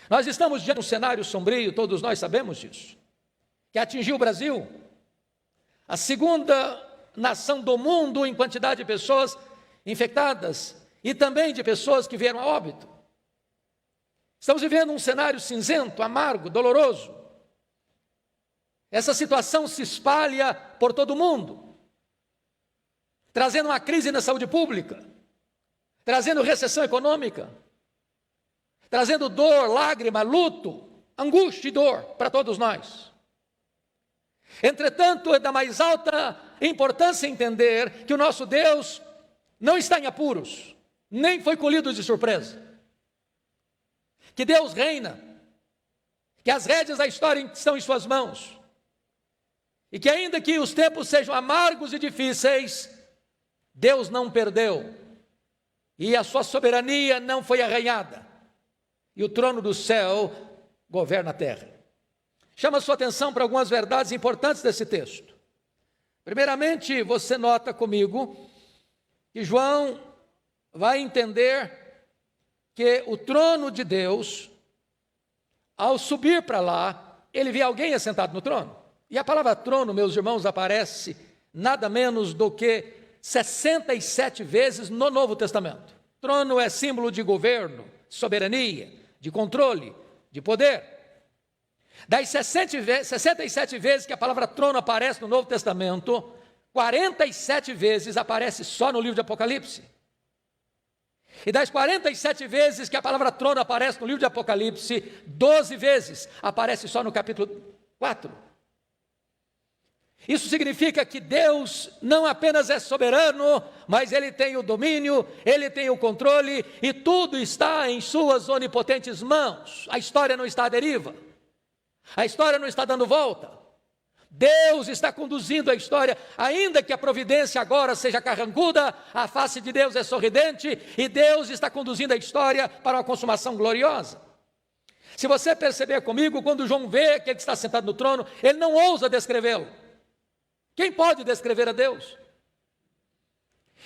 Nós estamos diante de um cenário sombrio, todos nós sabemos disso, que atingiu o Brasil, a segunda nação do mundo em quantidade de pessoas infectadas e também de pessoas que vieram a óbito. Estamos vivendo um cenário cinzento, amargo, doloroso. Essa situação se espalha por todo o mundo, trazendo uma crise na saúde pública, trazendo recessão econômica, trazendo dor, lágrima, luto, angústia e dor para todos nós. Entretanto, é da mais alta importância entender que o nosso Deus não está em apuros, nem foi colhido de surpresa. Que Deus reina, que as rédeas da história estão em suas mãos, e que ainda que os tempos sejam amargos e difíceis, Deus não perdeu, e a sua soberania não foi arranhada, e o trono do céu governa a terra. Chama a sua atenção para algumas verdades importantes desse texto. Primeiramente, você nota comigo que João vai entender que o trono de Deus, ao subir para lá, ele vê alguém assentado no trono. E a palavra trono, meus irmãos, aparece nada menos do que 67 vezes no Novo Testamento. Trono é símbolo de governo, soberania, de controle, de poder. Das 67 vezes que a palavra trono aparece no Novo Testamento, 47 vezes aparece só no livro de Apocalipse. E das 47 vezes que a palavra trono aparece no livro de Apocalipse, 12 vezes aparece só no capítulo 4. Isso significa que Deus não apenas é soberano, mas Ele tem o domínio, Ele tem o controle, e tudo está em suas onipotentes mãos. A história não está à deriva, a história não está dando volta. Deus está conduzindo a história, ainda que a providência agora seja carrancuda, a face de Deus é sorridente, e Deus está conduzindo a história para uma consumação gloriosa. Se você perceber comigo, quando João vê aquele que está sentado no trono, ele não ousa descrevê-lo. Quem pode descrever a Deus?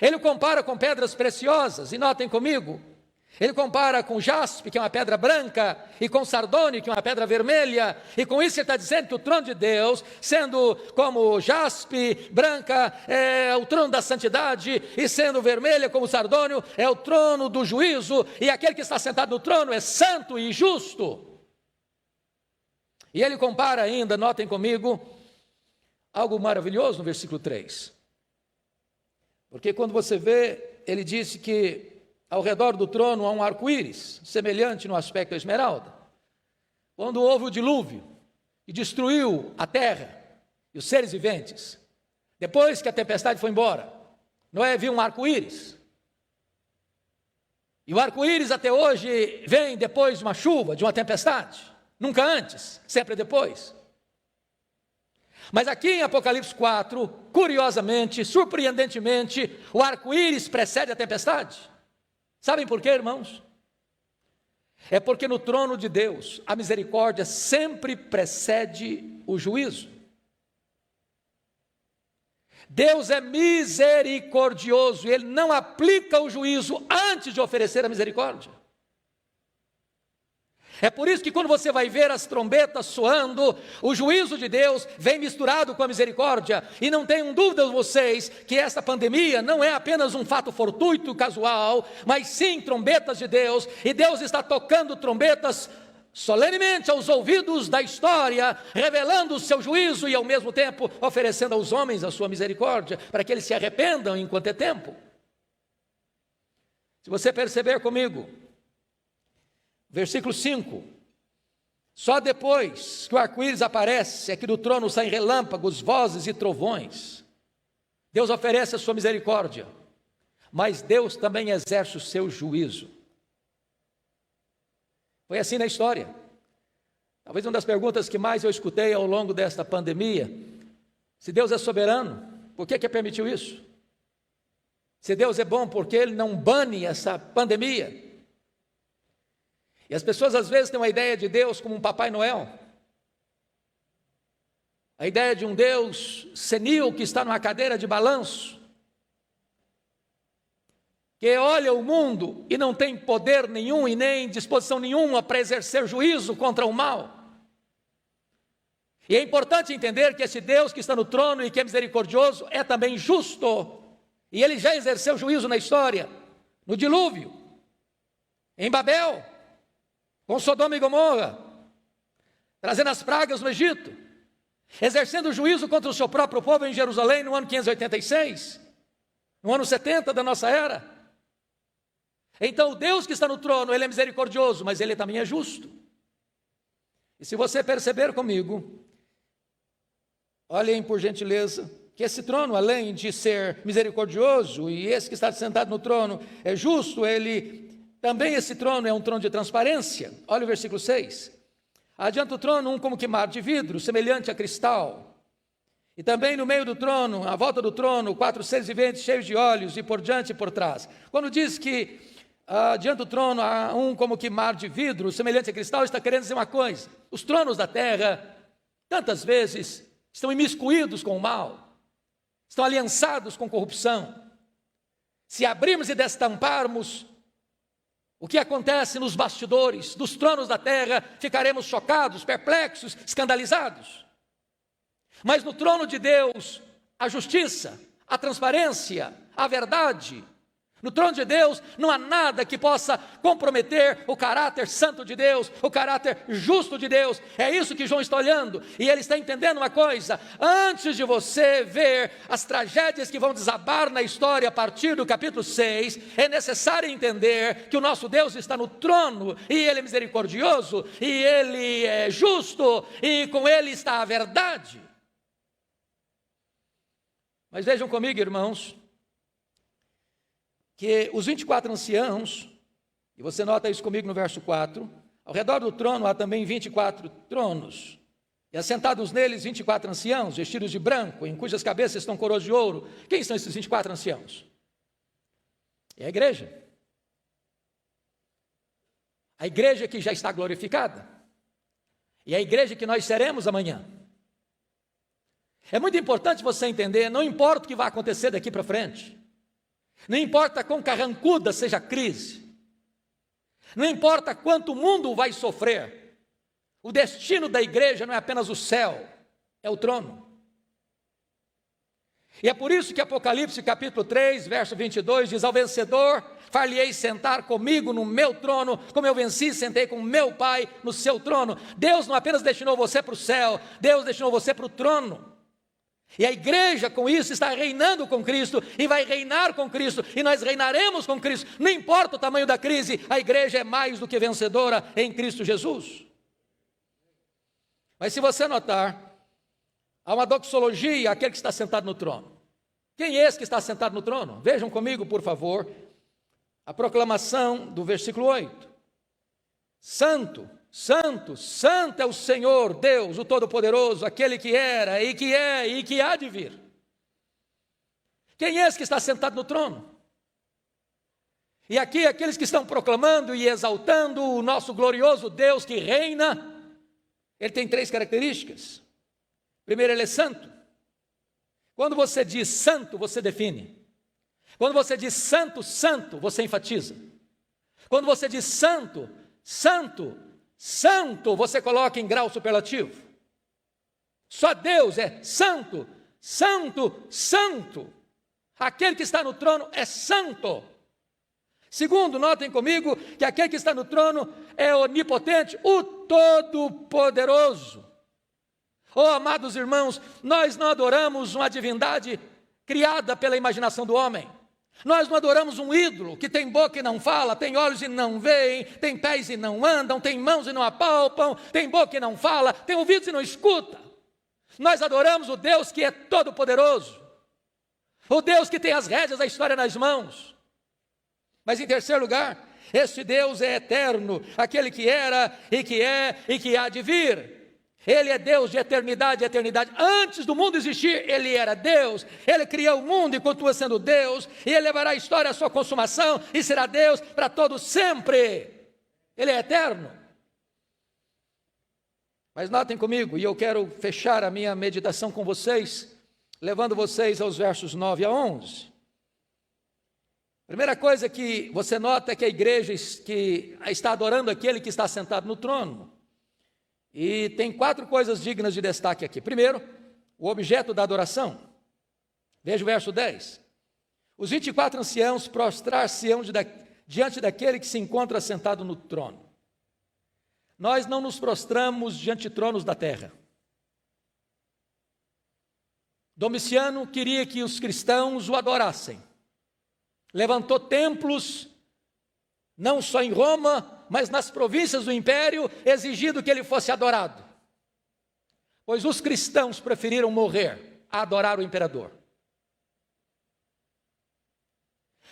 Ele o compara com pedras preciosas, e notem comigo, ele compara com jaspe, que é uma pedra branca, e com sardônio, que é uma pedra vermelha, e com isso ele está dizendo que o trono de Deus, sendo como jaspe, branca, é o trono da santidade, e sendo vermelha como sardônio, é o trono do juízo, e aquele que está sentado no trono é santo e justo. E ele compara ainda, notem comigo, algo maravilhoso no versículo 3. Porque quando você vê, ele disse que ao redor do trono há um arco-íris, semelhante no aspecto à esmeralda. Quando houve o dilúvio e destruiu a terra e os seres viventes, depois que a tempestade foi embora, Noé viu um arco-íris. E o arco-íris até hoje vem depois de uma chuva, de uma tempestade. Nunca antes, sempre depois. Mas aqui em Apocalipse 4, curiosamente, surpreendentemente, o arco-íris precede a tempestade. Sabem por quê, irmãos? É porque no trono de Deus, a misericórdia sempre precede o juízo. Deus é misericordioso, Ele não aplica o juízo antes de oferecer a misericórdia. É por isso que quando você vai ver as trombetas soando, o juízo de Deus vem misturado com a misericórdia. E não tenham dúvidas vocês que esta pandemia não é apenas um fato fortuito, casual, mas sim trombetas de Deus. E Deus está tocando trombetas solenemente aos ouvidos da história, revelando o seu juízo e ao mesmo tempo oferecendo aos homens a sua misericórdia, para que eles se arrependam enquanto é tempo. Se você perceber comigo, versículo 5, só depois que o arco-íris aparece, é que do trono saem relâmpagos, vozes e trovões. Deus oferece a sua misericórdia, mas Deus também exerce o seu juízo. Foi assim na história. Talvez uma das perguntas que mais eu escutei ao longo desta pandemia, se Deus é soberano, por que permitiu isso? Se Deus é bom, por que Ele não bane essa pandemia? E as pessoas às vezes têm uma ideia de Deus como um Papai Noel. A ideia de um Deus senil que está numa cadeira de balanço, que olha o mundo e não tem poder nenhum e nem disposição nenhuma para exercer juízo contra o mal. E é importante entender que esse Deus que está no trono e que é misericordioso é também justo. E ele já exerceu juízo na história, no dilúvio, em Babel, com Sodoma e Gomorra, trazendo as pragas no Egito, exercendo juízo contra o seu próprio povo em Jerusalém no ano 586, no ano 70 da nossa era. Então o Deus que está no trono, ele é misericordioso, mas ele também é justo. E se você perceber comigo, olhem por gentileza, que esse trono, além de ser misericordioso, e esse que está sentado no trono é justo, também esse trono é um trono de transparência. Olha o versículo 6. Adiante do trono um como que mar de vidro, semelhante a cristal. E também no meio do trono, à volta do trono, 4 seres viventes cheios de olhos, e por diante e por trás. Quando diz que diante do trono há um como que mar de vidro, semelhante a cristal, está querendo dizer uma coisa: os tronos da terra, tantas vezes, estão imiscuídos com o mal, estão aliançados com corrupção. Se abrirmos e destamparmos o que acontece nos bastidores dos tronos da terra, ficaremos chocados, perplexos, escandalizados. Mas no trono de Deus, a justiça, a transparência, a verdade. No trono de Deus não há nada que possa comprometer o caráter santo de Deus, o caráter justo de Deus. É isso que João está olhando, e ele está entendendo uma coisa: antes de você ver as tragédias que vão desabar na história a partir do capítulo 6, é necessário entender que o nosso Deus está no trono, e ele é misericordioso, e ele é justo, e com ele está a verdade. Mas vejam comigo, irmãos, que os 24 anciãos, e você nota isso comigo no verso 4, ao redor do trono há também 24 tronos, e assentados neles 24 anciãos, vestidos de branco, em cujas cabeças estão coroas de ouro. Quem são esses 24 anciãos? É a igreja que já está glorificada, e a igreja que nós seremos amanhã. É muito importante você entender, não importa o que vai acontecer daqui para frente, não importa quão carrancuda seja a crise, não importa quanto o mundo vai sofrer, o destino da igreja não é apenas o céu, é o trono. E é por isso que Apocalipse capítulo 3, verso 22 diz: ao vencedor far-lhe-ei sentar comigo no meu trono, como eu venci e sentei com meu Pai no seu trono. Deus não apenas destinou você para o céu, Deus destinou você para o trono. E a igreja com isso está reinando com Cristo, e vai reinar com Cristo, e nós reinaremos com Cristo. Não importa o tamanho da crise, a igreja é mais do que vencedora em Cristo Jesus. Mas se você notar, há uma doxologia àquele que está sentado no trono. Quem é esse que está sentado no trono? Vejam comigo, por favor, a proclamação do versículo 8. Santo, santo, santo é o Senhor Deus, o Todo-Poderoso, aquele que era e que é e que há de vir. Quem é esse que está sentado no trono? E aqui aqueles que estão proclamando e exaltando o nosso glorioso Deus que reina, ele tem 3 características. Primeiro, ele é santo. Quando você diz santo, você define. Quando você diz santo, santo, você enfatiza. Quando você diz santo, santo, santo, você coloca em grau superlativo. Só Deus é santo, santo, santo. Aquele que está no trono é santo. Segundo, notem comigo que aquele que está no trono é onipotente, o Todo-Poderoso. Oh, amados irmãos, nós não adoramos uma divindade criada pela imaginação do homem. Nós não adoramos um ídolo que tem boca e não fala, tem olhos e não veem, tem pés e não andam, tem mãos e não apalpam, tem boca e não fala, tem ouvidos e não escuta. Nós adoramos o Deus que é todo-poderoso, o Deus que tem as rédeas da história nas mãos. Mas em terceiro lugar, este Deus é eterno, aquele que era e que é e que há de vir. Ele é Deus de eternidade a eternidade. Antes do mundo existir, Ele era Deus. Ele criou o mundo e continua sendo Deus. E Ele levará a história à sua consumação e será Deus para todo sempre. Ele é eterno. Mas notem comigo, e eu quero fechar a minha meditação com vocês, levando vocês aos versos 9 a 11. Primeira coisa que você nota é que a igreja que está adorando aquele que está sentado no trono. E tem 4 coisas dignas de destaque aqui. Primeiro, o objeto da adoração. Veja o verso 10. Os 24 anciãos prostrar-se-ão diante daquele que se encontra sentado no trono. Nós não nos prostramos diante de tronos da terra. Domiciano queria que os cristãos o adorassem. Levantou templos, não só em Roma, mas nas províncias do império, exigindo que ele fosse adorado. Pois os cristãos preferiram morrer a adorar o imperador.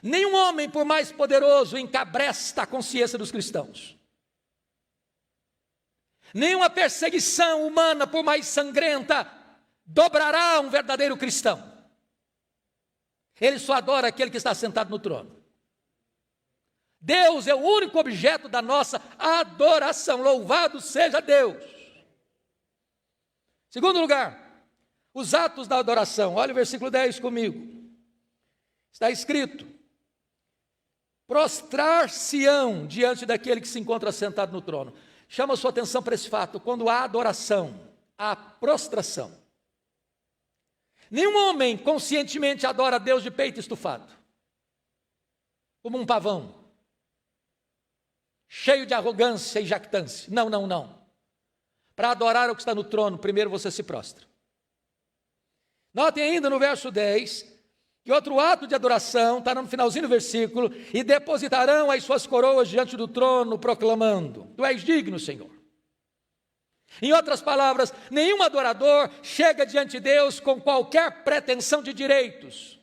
Nenhum homem, por mais poderoso, encabresta a consciência dos cristãos. Nenhuma perseguição humana, por mais sangrenta, dobrará um verdadeiro cristão. Ele só adora aquele que está sentado no trono. Deus é o único objeto da nossa adoração. Louvado seja Deus. Segundo lugar, os atos da adoração. Olha o versículo 10 comigo. Está escrito: prostrar-se-ão diante daquele que se encontra sentado no trono. Chama a sua atenção para esse fato. Quando há adoração, há prostração. Nenhum homem conscientemente adora a Deus de peito estufado, como um pavão, cheio de arrogância e jactância. Não, não, não. Para adorar o que está no trono, primeiro você se prostra. Notem ainda no verso 10, que outro ato de adoração, está no finalzinho do versículo: e depositarão as suas coroas diante do trono, proclamando: Tu és digno, Senhor. Em outras palavras, nenhum adorador chega diante de Deus com qualquer pretensão de direitos.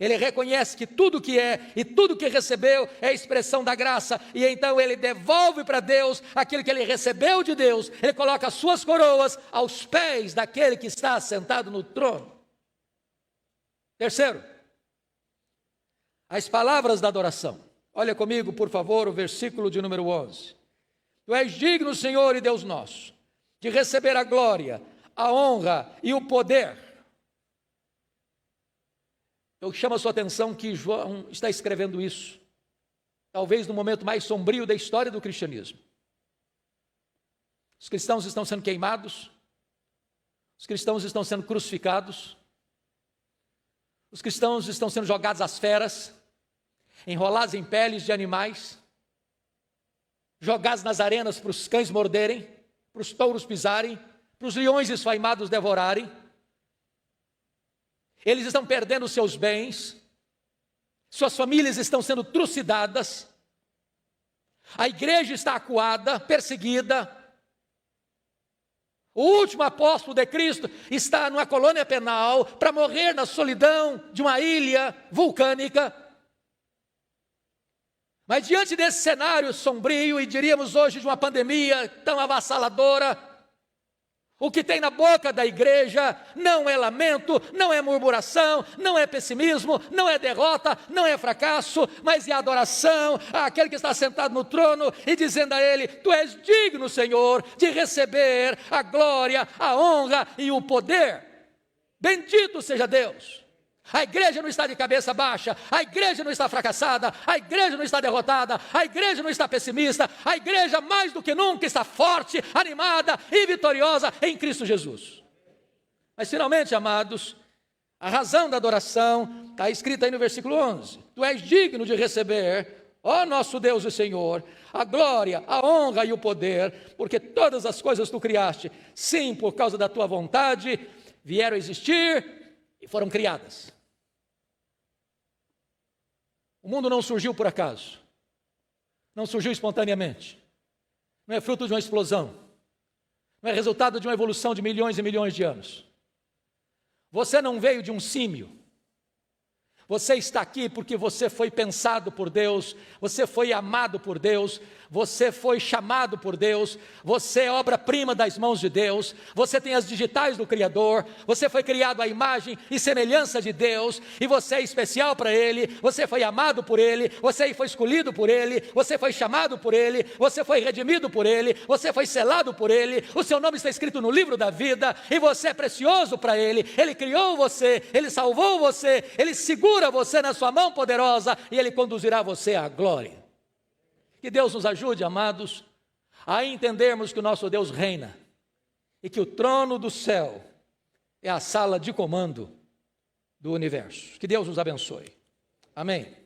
Ele reconhece que tudo que é e tudo que recebeu é expressão da graça, e então ele devolve para Deus aquilo que ele recebeu de Deus. Ele coloca as suas coroas aos pés daquele que está sentado no trono. Terceiro, as palavras da adoração. Olha comigo, por favor, o versículo de número 11. Tu és digno, Senhor e Deus nosso, de receber a glória, a honra e o poder. Eu chamo a sua atenção que João está escrevendo isso, talvez no momento mais sombrio da história do cristianismo. Os cristãos estão sendo queimados, os cristãos estão sendo crucificados, os cristãos estão sendo jogados às feras, enrolados em peles de animais, jogados nas arenas para os cães morderem, para os touros pisarem, para os leões esfaimados devorarem. Eles estão perdendo seus bens, suas famílias estão sendo trucidadas, a igreja está acuada, perseguida. O último apóstolo de Cristo está numa colônia penal para morrer na solidão de uma ilha vulcânica. Mas diante desse cenário sombrio, e diríamos hoje de uma pandemia tão avassaladora, o que tem na boca da igreja não é lamento, não é murmuração, não é pessimismo, não é derrota, não é fracasso, mas é adoração àquele que está sentado no trono e dizendo a ele: Tu és digno, Senhor, de receber a glória, a honra e o poder. Bendito seja Deus. A igreja não está de cabeça baixa, a igreja não está fracassada, a igreja não está derrotada, a igreja não está pessimista, a igreja mais do que nunca está forte, animada e vitoriosa em Cristo Jesus. Mas finalmente, amados, a razão da adoração está escrita aí no versículo 11. Tu és digno de receber, ó nosso Deus e Senhor, a glória, a honra e o poder, porque todas as coisas tu criaste, sim, por causa da tua vontade, vieram a existir e foram criadas. O mundo não surgiu por acaso, não surgiu espontaneamente, não é fruto de uma explosão, não é resultado de uma evolução de milhões e milhões de anos. Você não veio de um símio, você está aqui porque você foi pensado por Deus, você foi amado por Deus, você foi chamado por Deus, você é obra-prima das mãos de Deus, você tem as digitais do Criador, você foi criado à imagem e semelhança de Deus, e você é especial para Ele, você foi amado por Ele, você foi escolhido por Ele, você foi chamado por Ele, você foi redimido por Ele, você foi selado por Ele, o seu nome está escrito no livro da vida, e você é precioso para Ele. Ele criou você, Ele salvou você, Ele segura segura você na sua mão poderosa e Ele conduzirá você à glória. Que Deus nos ajude, amados, a entendermos que o nosso Deus reina e que o trono do céu é a sala de comando do universo. Que Deus nos abençoe. Amém.